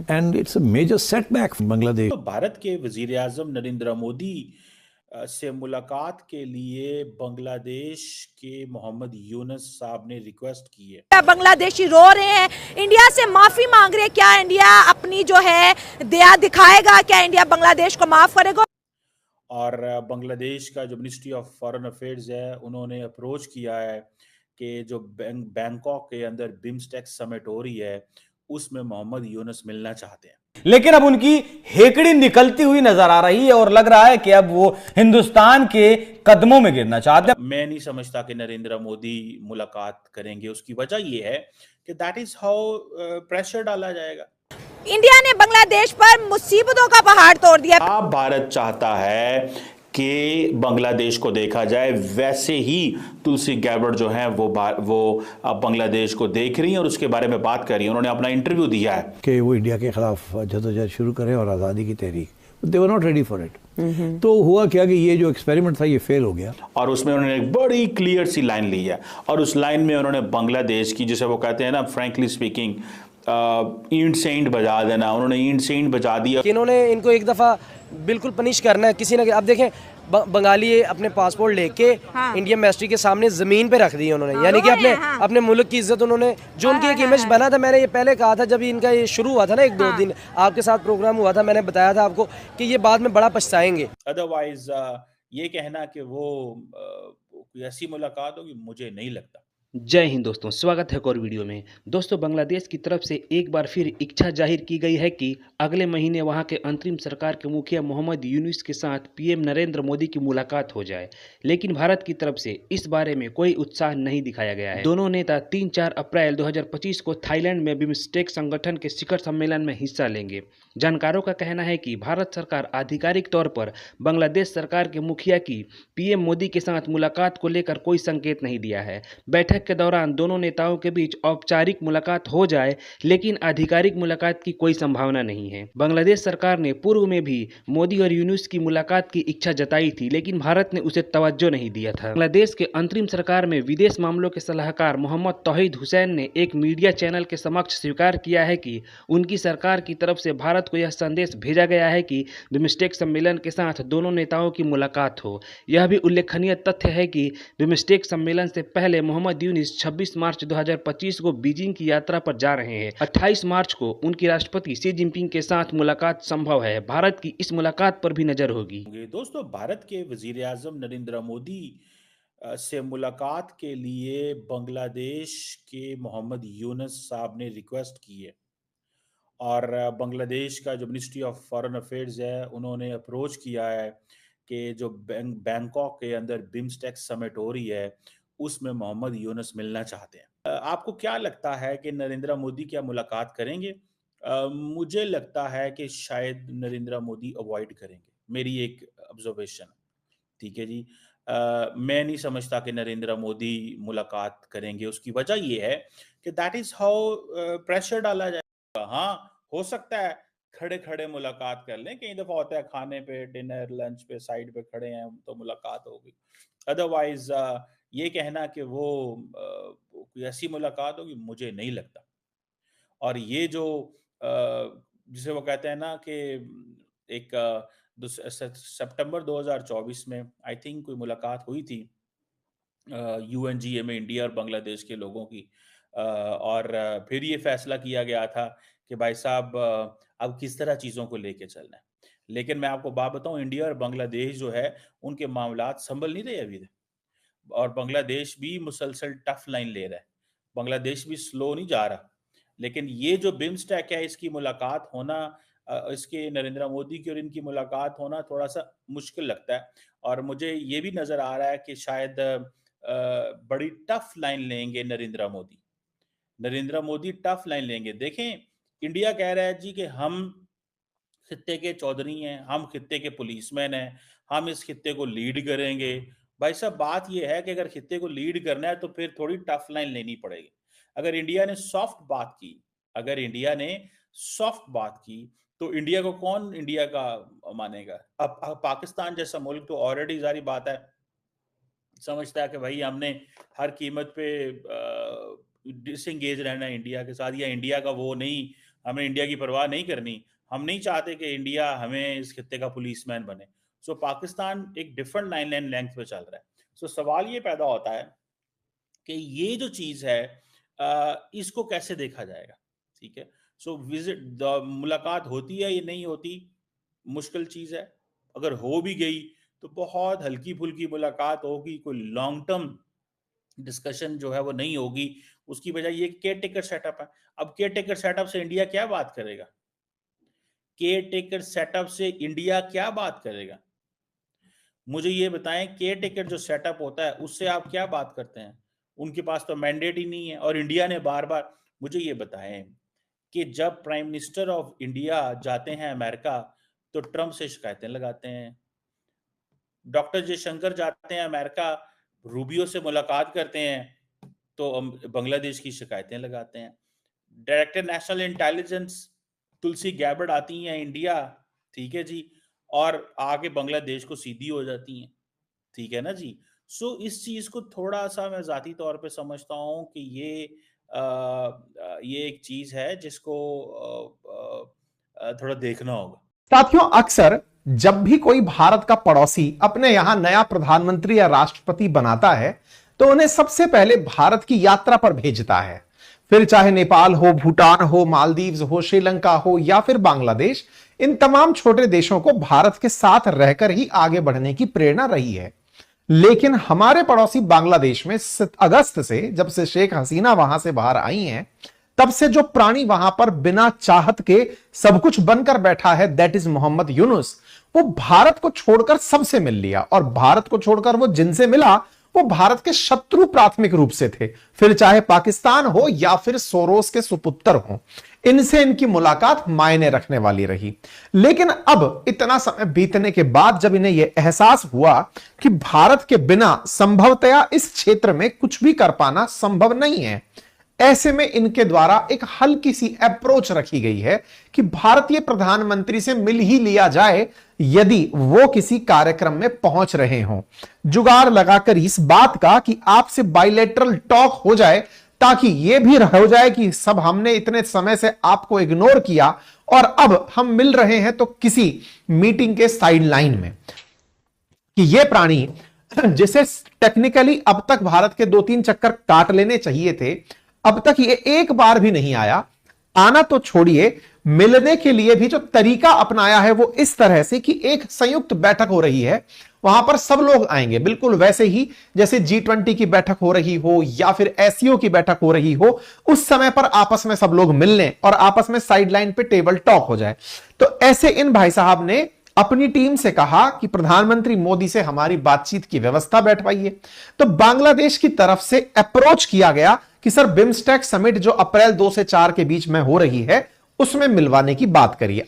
and it's a major setback for Bangladesh. तो भारत के वजीर आजम नरेंद्र मोदी से मुलाकात के लिए बांग्लादेश के मोहम्मद यूनुस साहब ने रिक्वेस्ट की है। बांग्लादेशी रो रहे हैं, इंडिया से माफी मांग रहे हैं। क्या इंडिया अपनी जो है दया दिखाएगा? क्या इंडिया बांग्लादेश को माफ करेगा? और बांग्लादेश का जो मिनिस्ट्री ऑफ फॉरेन अफेयर्स है, उन्होंने अप्रोच किया है कि जो बैंकॉक के अंदर बिम्स्टेक समिट हो रही है उसमें मोहम्मद यूनुस मिलना चाहते हैं। लेकिन अब उनकी हेकड़ी निकलती हुई नजर आ रही है और लग रहा है कि अब वो हिंदुस्तान के कदमों में गिरना चाहते हैं। मैं नहीं समझता कि नरेंद्र मोदी मुलाकात करेंगे। उसकी वजह ये है कि दैट इज हाउ प्रेशर डाला जाएगा। इंडिया ने बांग्लादेश पर मुसीबतों का पहाड़ तोड़ दिया। अब भारत चाहता है कि बांग्लादेश को देखा जाए, वैसे ही तुलसी गैबर्ट जो है वो अब बांग्लादेश को देख रही हैं और उसके बारे में बात कर रही हैं। उन्होंने अपना इंटरव्यू दिया है कि वो इंडिया के खिलाफ जदोजहद शुरू करें और आज़ादी की तहरीक, they were not ready for it. तो हुआ क्या कि ये जो एक्सपेरिमेंट था ये फेल हो गया और उसमें उन्होंने एक बड़ी क्लियर सी लाइन ली है और उस लाइन में उन्होंने बांग्लादेश की, जिसे वो कहते हैं ना फ्रैंकली स्पीकिंग, ईंट से ईंट बजा देना, उन्होंने ईंट से ईंट बजा दिया। इन्होंने इनको एक दफ़ा बिल्कुल पनिश करना है किसी ने। अब देखें बंगाली अपने पासपोर्ट लेके इंडियन एम्बेसी के सामने ज़मीन पे रख दी उन्होंने, यानी कि अपने मुल्क की इज्जत उन्होंने, जो उनकी एक इमेज बना था। मैंने ये पहले कहा था जब इनका ये शुरू हुआ था ना, 1-2 दिन आपके साथ प्रोग्राम हुआ था, मैंने बताया था आपको कि ये बाद में बड़ा पछताएंगे। अदरवाइज ये कहना कि वो ऐसी मुलाकात होगी, मुझे नहीं लगता। जय हिंद दोस्तों, स्वागत है एक और वीडियो में। दोस्तों, बांग्लादेश की तरफ से एक बार फिर इच्छा जाहिर की गई है कि अगले महीने वहां के अंतरिम सरकार के मुखिया मोहम्मद यूनुस के साथ पीएम नरेंद्र मोदी की मुलाकात हो जाए, लेकिन भारत की तरफ से इस बारे में कोई उत्साह नहीं दिखाया गया है। दोनों नेता 3-4 अप्रैल 2025 को थाईलैंड में बिम्स्टेक संगठन के शिखर सम्मेलन में हिस्सा लेंगे। जानकारों का कहना है कि भारत सरकार आधिकारिक तौर पर बांग्लादेश सरकार के मुखिया की पीएम मोदी के साथ मुलाकात को लेकर कोई संकेत नहीं दिया है। बैठक के दौरान दोनों नेताओं के बीच औपचारिक मुलाकात हो जाए, लेकिन आधिकारिक मुलाकात की कोई संभावना नहीं है। बांग्लादेश सरकार ने पूर्व में भी मोदी और यूनुस की मुलाकात की इच्छा जताई थी, लेकिन भारत ने उसे तवज्जो नहीं दिया था। बांग्लादेश के अंतरिम सरकार में विदेश मामलों के सलाहकार मोहम्मद तौहीद हुसैन ने एक मीडिया चैनल के समक्ष स्वीकार किया है कि उनकी सरकार की तरफ से भारत को यह संदेश भेजा गया है कि बिम्स्टेक सम्मेलन के साथ दोनों नेताओं की मुलाकात हो। यह भी उल्लेखनीय तथ्य है कि बिम्स्टेक सम्मेलन से पहले मोहम्मद यूनुस 26 मार्च 2025 को बीजिंग की यात्रा पर जा रहे हैं। 28 मार्च को उनकी राष्ट्रपति शी जिनपिंग के साथ मुलाकात संभव है। भारत की इस मुलाकात पर भी नजर होगी। दोस्तों, भारत के वजीर आजम नरेंद्र मोदी से मुलाकात के लिए बांग्लादेश के मोहम्मद यूनुस साहब ने रिक्वेस्ट की है और बांग्लादेश का जो मिनिस्ट्री ऑफ फॉरेन अफेयर्स है, उन्होंने अप्रोच किया है कि जो बैंकॉक के अंदर बिम्स्टेक समिट हो रही है उसमें मोहम्मद यूनुस मिलना चाहते हैं। आपको क्या लगता है कि नरेंद्र मोदी क्या मुलाकात करेंगे? मुझे लगता है कि शायद नरेंद्र मोदी अवॉइड करेंगे, मेरी एक ऑब्जर्वेशन। ठीक है जी। मैं नहीं समझता कि नरेंद्र मोदी मुलाकात करेंगे। उसकी वजह ये है कि दैट इज हाउ प्रेशर डाला जाएगा। हाँ, हो सकता है खड़े खड़े मुलाकात कर लें, कई दफा होता है खाने पे, डिनर लंच पे साइड पे खड़े हैं तो मुलाकात हो गई। अदरवाइज ये कहना कि वो ऐसी मुलाकात होगी, मुझे नहीं लगता। और ये जो जिसे वो कहते हैं ना कि एक सितंबर 2024 में आई थिंक कोई मुलाकात हुई थी यूएनजीए में इंडिया और बांग्लादेश के लोगों की, और फिर ये फैसला किया गया था कि भाई साहब अब किस तरह चीज़ों को लेके चलना है। लेकिन मैं आपको बात बताऊं, इंडिया और बांग्लादेश जो है उनके मामलात संभल नहीं रहे अभी तक, और बांग्लादेश भी मुसलसल टफ लाइन ले रहा है। बांग्लादेश भी स्लो नहीं जा रहा। लेकिन ये जो बिम्स्टेक है, इसकी मुलाकात होना, इसके नरेंद्र मोदी की और इनकी मुलाकात होना थोड़ा सा मुश्किल लगता है। और मुझे ये भी नज़र आ रहा है कि शायद बड़ी टफ लाइन लेंगे नरेंद्र मोदी। नरेंद्र मोदी टफ लाइन लेंगे। देखें, इंडिया कह रहा है जी कि हम खित्ते के चौधरी हैं, हम खित्ते के पुलिसमैन हैं, हम इस खित्ते को लीड करेंगे। भाई साहब, बात यह है कि अगर खित्ते को लीड करना है तो फिर थोड़ी टफ लाइन लेनी पड़ेगी। अगर इंडिया ने सॉफ्ट बात की, अगर इंडिया ने सॉफ्ट बात की तो इंडिया को कौन इंडिया का मानेगा? अब पाकिस्तान जैसा मुल्क तो ऑलरेडी जारी बात है समझता है कि भाई हमने हर कीमत पे डिसएंगेज रहना है इंडिया के साथ, या इंडिया का वो नहीं हमें इंडिया की परवाह नहीं करनी, हम नहीं चाहते कि इंडिया हमें इस खित्ते का पुलिसमैन बने। सो पाकिस्तान एक डिफरेंट लाइन लेंथ पे चल रहा है। सो सवाल ये पैदा होता है कि ये जो चीज़ है इसको कैसे देखा जाएगा, ठीक है। सो विजिट मुलाकात होती है या नहीं होती, मुश्किल चीज़ है। अगर हो भी गई तो बहुत हल्की फुल्की मुलाकात होगी, कोई लॉन्ग टर्म डिस्कशन जो है वो नहीं होगी। उसकी बजाय ये केयर टेकर सेटअप है। अब केयर टेकर सेटअप से इंडिया क्या बात करेगा? केयर टेकर सेटअप से इंडिया क्या बात करेगा? मुझे ये बताएं, केयर टेकर जो सेटअप होता है उससे आप क्या बात करते हैं? उनके पास तो मैंडेट ही नहीं है। और इंडिया ने बार बार, मुझे ये बताएं कि जब प्राइम मिनिस्टर ऑफ इंडिया जाते हैं अमेरिका तो ट्रंप से शिकायतें लगाते हैं। डॉक्टर जयशंकर जाते हैं अमेरिका, रूबियो से मुलाकात करते हैं तो बांग्लादेश की शिकायतें लगाते हैं। Director national intelligence Tulsi Gabbard आती हैं इंडिया, ठीक है जी, और आगे बांग्लादेश को सीधी हो जाती हैं, ठीक है ना जी। सो इस चीज को थोड़ा सा मैं जाती तौर पे समझता हूँ कि ये एक चीज है जिसको थोड़ा देखना होगा। साथियों, अक्सर जब भी कोई भारत का पड़ोसी अपने यहां नया प्रधानमंत्री या राष्ट्रपति बनाता है तो उन्हें सबसे पहले भारत की यात्रा पर भेजता है। फिर चाहे नेपाल हो, भूटान हो, मालदीव्स हो, श्रीलंका हो या फिर बांग्लादेश, इन तमाम छोटे देशों को भारत के साथ रहकर ही आगे बढ़ने की प्रेरणा रही है। लेकिन हमारे पड़ोसी बांग्लादेश में अगस्त से, जब से शेख हसीना वहां से बाहर आई हैं, तब से जो प्राणी वहां पर बिना चाहत के सब कुछ बनकर बैठा है, दैट इज मोहम्मद यूनुस, वो भारत को छोड़कर सबसे मिल लिया। और भारत को छोड़कर वो जिनसे मिला वो भारत के शत्रु प्राथमिक रूप से थे, फिर चाहे पाकिस्तान हो या फिर सोरोस के सुपुत्र हो, इनसे इनकी मुलाकात मायने रखने वाली रही। लेकिन अब इतना समय बीतने के बाद जब इन्हें यह एहसास हुआ कि भारत के बिना संभवतया इस क्षेत्र में कुछ भी कर पाना संभव नहीं है, ऐसे में इनके द्वारा एक हल्की सी अप्रोच रखी गई है कि भारतीय प्रधानमंत्री से मिल ही लिया जाए यदि वो किसी कार्यक्रम में पहुंच रहे हों। जुगाड़ लगाकर इस बात का कि आपसे बायलैटरल टॉक हो जाए, ताकि यह भी हो जाए कि सब हमने इतने समय से आपको इग्नोर किया और अब हम मिल रहे हैं तो किसी मीटिंग के साइड लाइन में। कि यह प्राणी जिसे टेक्निकली अब तक भारत के 2-3 चक्कर काट लेने चाहिए थे, अब तक ये एक बार भी नहीं आया। आना तो छोड़िए, मिलने के लिए भी जो तरीका अपनाया है वो इस तरह से कि एक संयुक्त बैठक हो रही है, वहां पर सब लोग आएंगे, बिल्कुल वैसे ही जैसे G20 की बैठक हो रही हो या फिर SCO की बैठक हो रही हो, उस समय पर आपस में सब लोग मिलने और आपस में साइडलाइन पे टेबल टॉक हो जाए। तो ऐसे इन भाई साहब ने अपनी टीम से कहा कि प्रधानमंत्री मोदी से हमारी बातचीत की व्यवस्था बैठवाइए। तो बांग्लादेश की तरफ से अप्रोच किया गया कि सर बिम्स्टेक समिट जो अप्रैल 2 से 4 के बीच में हो रही है उसमें मिलवाने की बात करिए।